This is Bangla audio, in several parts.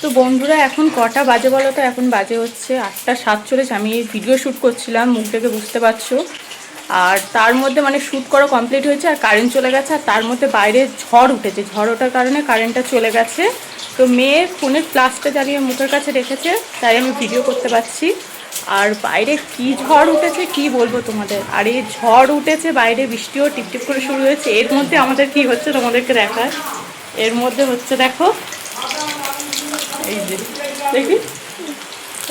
তো বন্ধুরা এখন কটা বাজে বলো তো? এখন বাজে হচ্ছে 8:47। আমি এই ভিডিও শ্যুট করছিলাম, মুখ দেখে বুঝতে পারছো। আর তার মধ্যে মানে শ্যুট করা কমপ্লিট হয়েছে আর কারেন্ট চলে গেছে। আর তার মধ্যে বাইরে ঝড় উঠেছে, ঝড় ওঠার কারণে কারেন্টটা চলে গেছে। তো মেয়ে ফোনের ফ্ল্যাশটা জ্বালিয়ে মুখের কাছে রেখেছে, তাই আমি ভিডিও করতে পারছি। আর বাইরে কি ঝড় উঠেছে কি বলবো তোমাদের। আর এই ঝড় উঠেছে, বাইরে বৃষ্টিও টিপটিপ করে শুরু হয়েছে। এর মধ্যে আমাদের কি হচ্ছে তোমাদেরকে দেখায়। এর মধ্যে হচ্ছে দেখো, এই যে দেখি,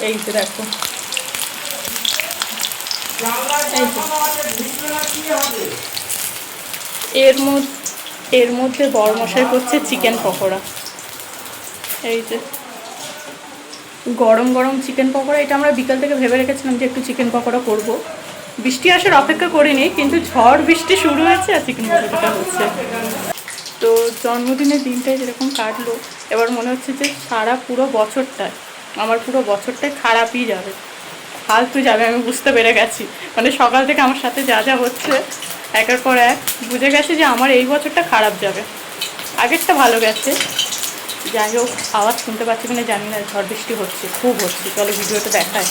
এই যে দেখো, এর মধ্যে বড়মশাই করছে চিকেন পকোড়া। এই যে গরম গরম চিকেন পকোড়া। এটা আমরা বিকাল থেকে ভেবে রেখেছিলাম যে একটু চিকেন পকোড়া করব। বৃষ্টি আসার অপেক্ষা করিনি, কিন্তু ঝড় বৃষ্টি শুরু হয়েছে আর চিকেন পকোড়াটা হচ্ছে। তো জন্মদিনের দিনটাই যেরকম কাটলো, এবার মনে হচ্ছে যে সারা পুরো বছরটায় আমার পুরো বছরটাই খারাপই যাবে, ফালতু যাবে। আমি বুঝতে পেরে গেছি, মানে সকাল থেকে আমার সাথে যা যা হচ্ছে একের পর এক বুঝে গেছি যে আমার এই বছরটা খারাপ যাবে। আগেরটা ভালো গেছে। যাই হোক, আওয়াজ শুনতে পাচ্ছি কিনা জানি না, ঝড় বৃষ্টি হচ্ছে, খুব হচ্ছে। চলো ভিডিওটা দেখায়।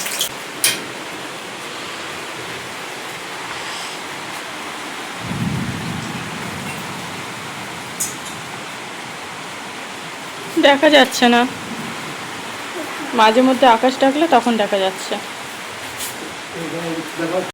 দেখা যাচ্ছে না, মাঝে মধ্যে আকাশ ডাকলে তখন দেখা যাচ্ছে।